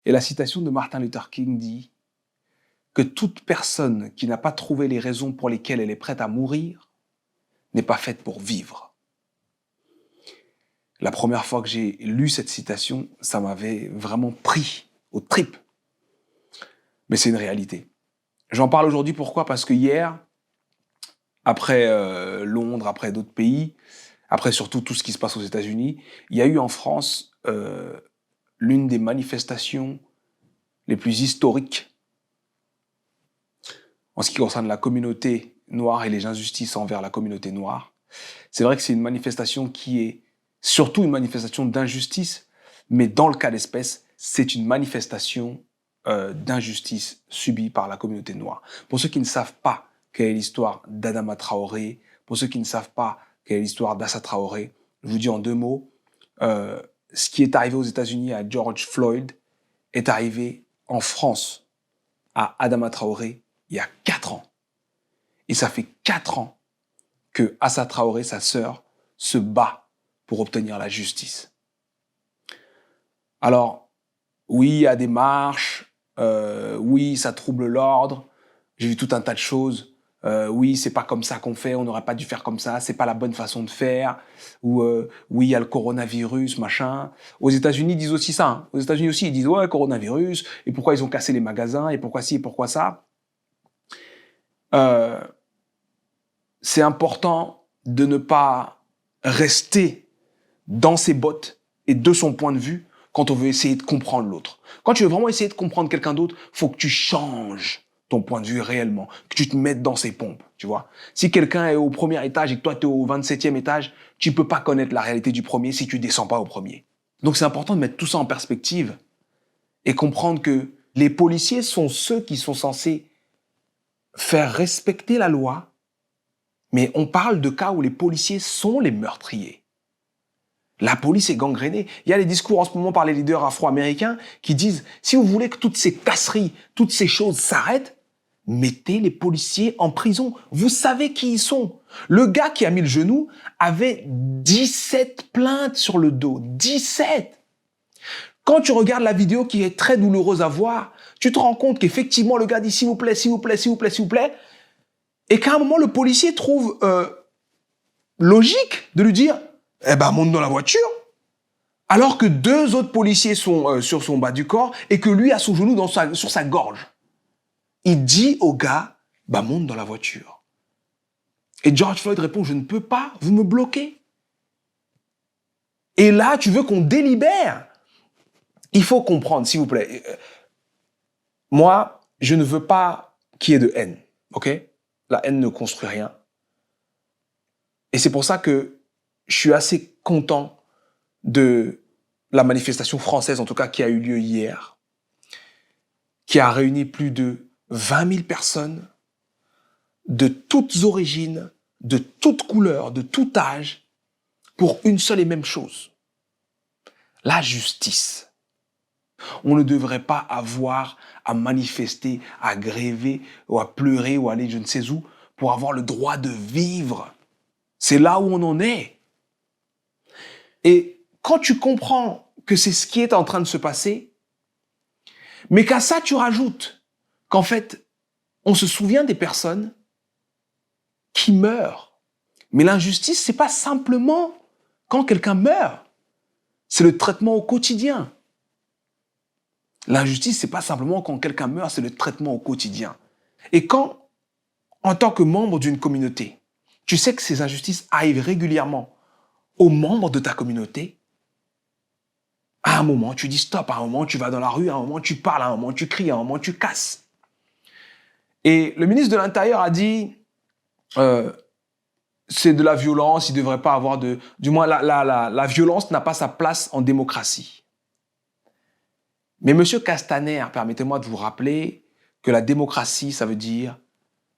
Et la citation de Martin Luther King dit que toute personne qui n'a pas trouvé les raisons pour lesquelles elle est prête à mourir n'est pas faite pour vivre. La première fois que j'ai lu cette citation, ça m'avait vraiment pris aux tripes. Mais c'est une réalité. J'en parle aujourd'hui pourquoi? Parce que hier, après Londres, après d'autres pays, après surtout tout ce qui se passe aux États-Unis, il y a eu en France l'une des manifestations les plus historiques en ce qui concerne la communauté noire et les injustices envers la communauté noire. C'est vrai que c'est une manifestation qui est surtout une manifestation d'injustice, mais dans le cas d'espèce, c'est une manifestation d'injustice subie par la communauté noire. Pour ceux qui ne savent pas quelle est l'histoire d'Adama Traoré, pour ceux qui ne savent pas quelle est l'histoire d'Assa Traoré, je vous dis en deux mots, ce qui est arrivé aux États-Unis à George Floyd est arrivé en France à Adama Traoré il y a 4 ans. Et ça fait 4 ans que Assa Traoré, sa sœur, se bat pour obtenir la justice. Alors, oui, il y a des marches, oui, ça trouble l'ordre, j'ai vu tout un tas de choses, oui, c'est pas comme ça qu'on fait, on n'aurait pas dû faire comme ça, c'est pas la bonne façon de faire, ou oui, il y a le coronavirus, machin. Aux États-Unis, ils disent aussi ça. Hein. Aux États-Unis aussi, ils disent ouais, coronavirus, et pourquoi ils ont cassé les magasins, et pourquoi ci, et pourquoi ça. C'est important de ne pas rester dans ses bottes et de son point de vue quand on veut essayer de comprendre l'autre. Quand tu veux vraiment essayer de comprendre quelqu'un d'autre, faut que tu changes ton point de vue réellement, que tu te mettes dans ses pompes, tu vois. Si quelqu'un est au premier étage et que toi tu es au 27e étage, tu peux pas connaître la réalité du premier si tu descends pas au premier. Donc c'est important de mettre tout ça en perspective et comprendre que les policiers sont ceux qui sont censés faire respecter la loi, mais on parle de cas où les policiers sont les meurtriers. La police est gangrénée. Il y a des discours en ce moment par les leaders afro-américains qui disent « Si vous voulez que toutes ces casseries, toutes ces choses s'arrêtent, mettez les policiers en prison. Vous savez qui ils sont. » Le gars qui a mis le genou avait 17 plaintes sur le dos. 17! Quand tu regardes la vidéo qui est très douloureuse à voir, tu te rends compte qu'effectivement le gars dit « S'il vous plaît, s'il vous plaît, s'il vous plaît, s'il vous plaît » et qu'à un moment le policier trouve logique de lui dire « Eh ben, monte dans la voiture !» alors que 2 autres policiers sont sur son bas du corps et que lui a son genou sur sa gorge. Il dit au gars, bah monte dans la voiture. Et George Floyd répond, je ne peux pas, vous me bloquez. Et là, tu veux qu'on délibère. Il faut comprendre, s'il vous plaît. Moi, je ne veux pas qu'il y ait de haine, ok? La haine ne construit rien. Et c'est pour ça que je suis assez content de la manifestation française, en tout cas, qui a eu lieu hier, qui a réuni plus de 20 000 personnes de toutes origines, de toutes couleurs, de tout âge, pour une seule et même chose. La justice. On ne devrait pas avoir à manifester, à gréver, ou à pleurer, ou à aller je ne sais où, pour avoir le droit de vivre. C'est là où on en est. Et quand tu comprends que c'est ce qui est en train de se passer, mais qu'à ça tu rajoutes qu'en fait, on se souvient des personnes qui meurent. Mais l'injustice, c'est pas simplement quand quelqu'un meurt. C'est le traitement au quotidien. L'injustice, c'est pas simplement quand quelqu'un meurt, c'est le traitement au quotidien. Et quand, en tant que membre d'une communauté, tu sais que ces injustices arrivent régulièrement aux membres de ta communauté, à un moment, tu dis stop, à un moment, tu vas dans la rue, à un moment, tu parles, à un moment, tu cries, à un moment, tu casses. Et le ministre de l'Intérieur a dit, c'est de la violence, il ne devrait pas avoir de... Du moins, la violence n'a pas sa place en démocratie. Mais Monsieur Castaner, permettez-moi de vous rappeler que la démocratie, ça veut dire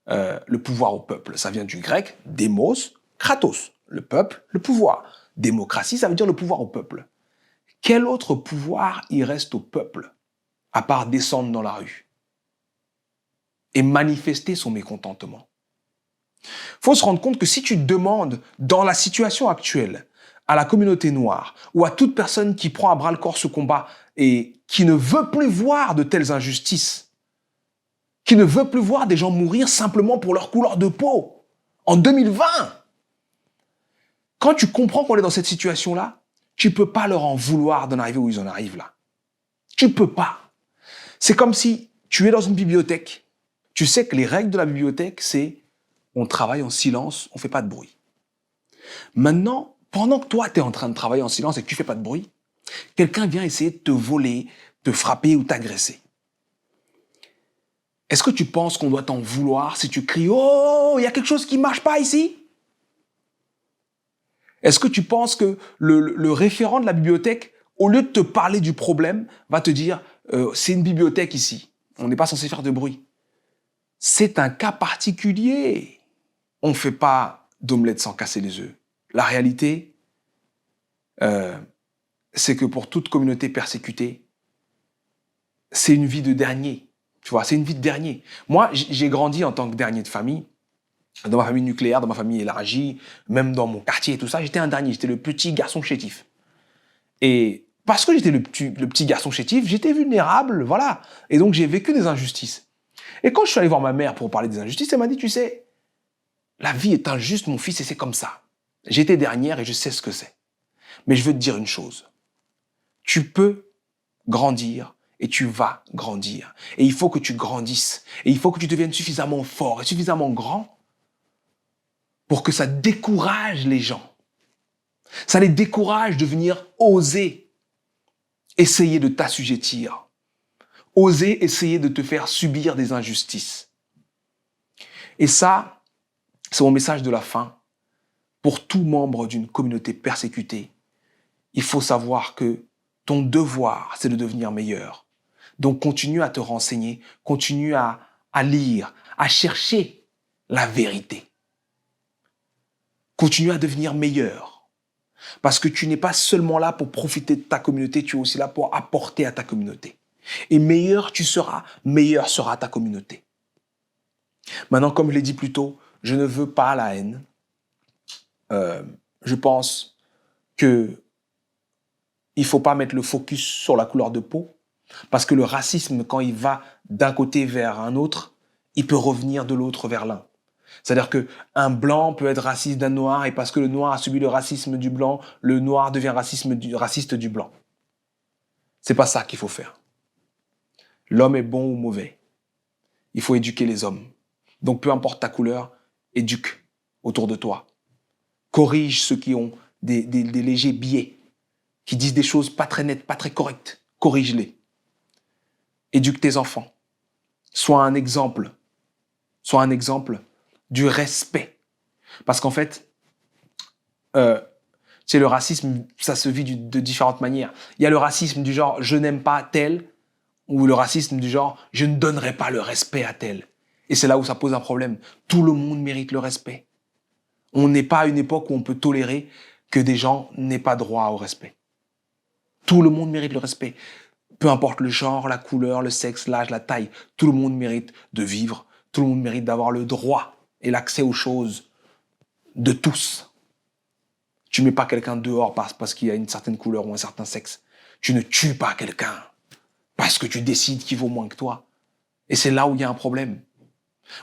le pouvoir au peuple. Ça vient du grec, démos, kratos, le peuple, le pouvoir. Démocratie, ça veut dire le pouvoir au peuple. Quel autre pouvoir il reste au peuple, à part descendre dans la rue et manifester son mécontentement? Il faut se rendre compte que si tu demandes, dans la situation actuelle, à la communauté noire ou à toute personne qui prend à bras le corps ce combat et qui ne veut plus voir de telles injustices, qui ne veut plus voir des gens mourir simplement pour leur couleur de peau. En 2020, quand tu comprends qu'on est dans cette situation-là, tu ne peux pas leur en vouloir d'en arriver où ils en arrivent là. Tu ne peux pas. C'est comme si tu es dans une bibliothèque. Tu sais que les règles de la bibliothèque, c'est on travaille en silence, on ne fait pas de bruit. Maintenant, pendant que toi, tu es en train de travailler en silence et que tu ne fais pas de bruit, quelqu'un vient essayer de te voler, te frapper ou t'agresser. Est-ce que tu penses qu'on doit t'en vouloir si tu cries « Oh, il y a quelque chose qui ne marche pas ici ?» Est-ce que tu penses que le référent de la bibliothèque, au lieu de te parler du problème, va te dire c'est une bibliothèque ici, on n'est pas censé faire de bruit. C'est un cas particulier. On ne fait pas d'omelette sans casser les œufs. La réalité, c'est que pour toute communauté persécutée, c'est une vie de dernier. Tu vois, c'est une vie de dernier. Moi, j'ai grandi en tant que dernier de famille, dans ma famille nucléaire, dans ma famille élargie, même dans mon quartier et tout ça, j'étais un dernier, j'étais le petit garçon chétif. Et parce que j'étais le petit garçon chétif, j'étais vulnérable, voilà. Et donc, j'ai vécu des injustices. Et quand je suis allé voir ma mère pour parler des injustices, elle m'a dit, tu sais, la vie est injuste, mon fils, et c'est comme ça. J'étais dernière et je sais ce que c'est. Mais je veux te dire une chose. Tu peux grandir et tu vas grandir. Et il faut que tu grandisses. Et il faut que tu deviennes suffisamment fort et suffisamment grand pour que ça décourage les gens. Ça les décourage de venir oser essayer de t'assujettir. Oser essayer de te faire subir des injustices. Et ça, c'est mon message de la fin. Pour tout membre d'une communauté persécutée, il faut savoir que ton devoir, c'est de devenir meilleur. Donc continue à te renseigner, continue à lire, à chercher la vérité. Continue à devenir meilleur. Parce que tu n'es pas seulement là pour profiter de ta communauté, tu es aussi là pour apporter à ta communauté. Et meilleur tu seras, meilleure sera ta communauté. Maintenant, comme je l'ai dit plus tôt, je ne veux pas la haine. Je pense que il faut pas mettre le focus sur la couleur de peau, parce que le racisme, quand il va d'un côté vers un autre, il peut revenir de l'autre vers l'un. C'est-à-dire qu'un blanc peut être raciste d'un noir, et parce que le noir a subi le racisme du blanc, le noir devient raciste du blanc. C'est pas ça qu'il faut faire. L'homme est bon ou mauvais. Il faut éduquer les hommes. Donc peu importe ta couleur, éduque autour de toi. Corrige ceux qui ont des légers biais, qui disent des choses pas très nettes, pas très correctes. Corrige-les. Éduque tes enfants. Sois un exemple. Sois un exemple du respect. Parce qu'en fait, le racisme, ça se vit de différentes manières. Il y a le racisme du genre « je n'aime pas tel » ou le racisme du genre « je ne donnerai pas le respect à tel ». Et c'est là où ça pose un problème. Tout le monde mérite le respect. On n'est pas à une époque où on peut tolérer que des gens n'aient pas droit au respect. Tout le monde mérite le respect. Peu importe le genre, la couleur, le sexe, l'âge, la taille, tout le monde mérite de vivre. Tout le monde mérite d'avoir le droit et l'accès aux choses de tous. Tu mets pas quelqu'un dehors parce qu'il a une certaine couleur ou un certain sexe. Tu ne tues pas quelqu'un parce que tu décides qu'il vaut moins que toi. Et c'est là où il y a un problème.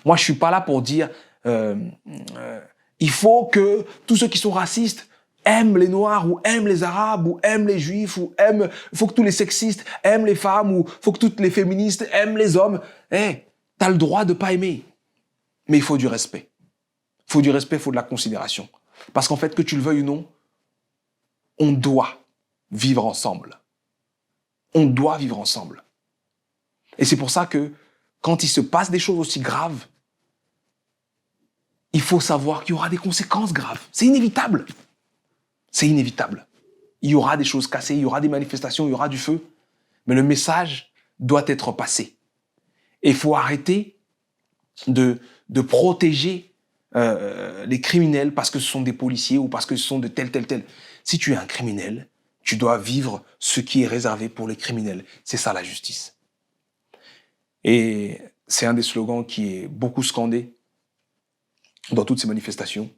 Moi, je suis pas là pour dire il faut que tous ceux qui sont racistes aiment les Noirs ou aiment les Arabes ou aiment les Juifs ou il faut que tous les sexistes aiment les femmes ou il faut que toutes les féministes aiment les hommes. T'as le droit de pas aimer. Mais il faut du respect. Il faut du respect, il faut de la considération. Parce qu'en fait, que tu le veuilles ou non, on doit vivre ensemble. On doit vivre ensemble. Et c'est pour ça que quand il se passe des choses aussi graves, il faut savoir qu'il y aura des conséquences graves. C'est inévitable. C'est inévitable. Il y aura des choses cassées, il y aura des manifestations, il y aura du feu. Mais le message doit être passé. Et il faut arrêter de protéger les criminels parce que ce sont des policiers ou parce que ce sont de tel. Si tu es un criminel, tu dois vivre ce qui est réservé pour les criminels. C'est ça la justice. Et c'est un des slogans qui est beaucoup scandé dans toutes ces manifestations.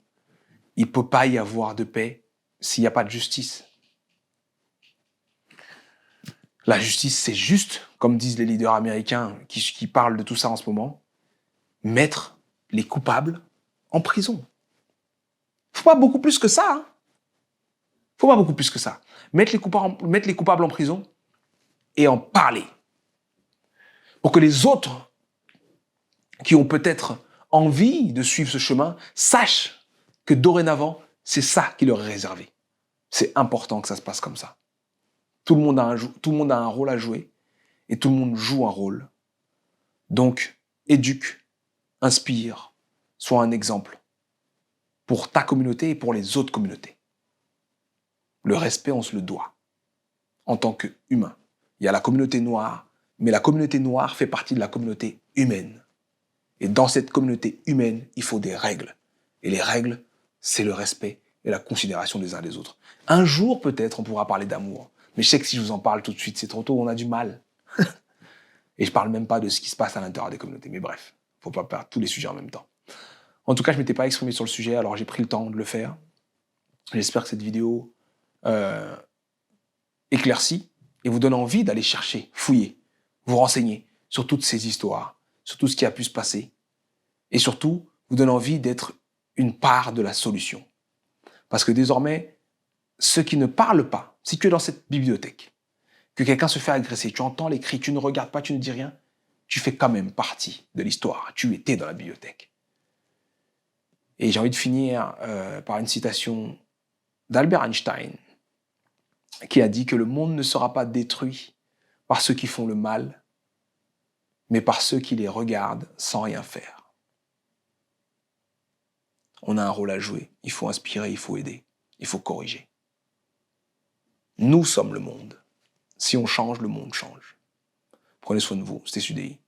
Il ne peut pas y avoir de paix s'il n'y a pas de justice. La justice, c'est juste, comme disent les leaders américains qui parlent de tout ça en ce moment, mettre les coupables en prison. Faut pas beaucoup plus que ça. Hein. Faut pas beaucoup plus que ça. Mettre les coupables en prison et en parler. Pour que les autres qui ont peut-être envie de suivre ce chemin sachent que dorénavant, c'est ça qui leur est réservé. C'est important que ça se passe comme ça. Tout le monde a un rôle à jouer et tout le monde joue un rôle. Donc, éduque, inspire, sois un exemple pour ta communauté et pour les autres communautés. Le respect, on se le doit en tant qu'humain. Il y a la communauté noire, mais la communauté noire fait partie de la communauté humaine. Et dans cette communauté humaine, il faut des règles. Et les règles, c'est le respect et la considération des uns des autres. Un jour, peut-être, on pourra parler d'amour. Mais je sais que si je vous en parle tout de suite, c'est trop tôt, on a du mal. Et je parle même pas de ce qui se passe à l'intérieur des communautés. Mais bref, faut pas perdre tous les sujets en même temps. En tout cas, je m'étais pas exprimé sur le sujet, alors j'ai pris le temps de le faire. J'espère que cette vidéo éclaircit et vous donne envie d'aller chercher, fouiller, vous renseigner sur toutes ces histoires, sur tout ce qui a pu se passer, et surtout, vous donne envie d'être une part de la solution. Parce que désormais, ceux qui ne parlent pas, si tu es dans cette bibliothèque, que quelqu'un se fait agresser, tu entends les cris, tu ne regardes pas, tu ne dis rien, tu fais quand même partie de l'histoire. Tu étais dans la bibliothèque. Et j'ai envie de finir par une citation d'Albert Einstein, qui a dit que le monde ne sera pas détruit par ceux qui font le mal, mais par ceux qui les regardent sans rien faire. On a un rôle à jouer, il faut inspirer, il faut aider, il faut corriger. Nous sommes le monde. Si on change, le monde change. Prenez soin de vous, c'était Sudei.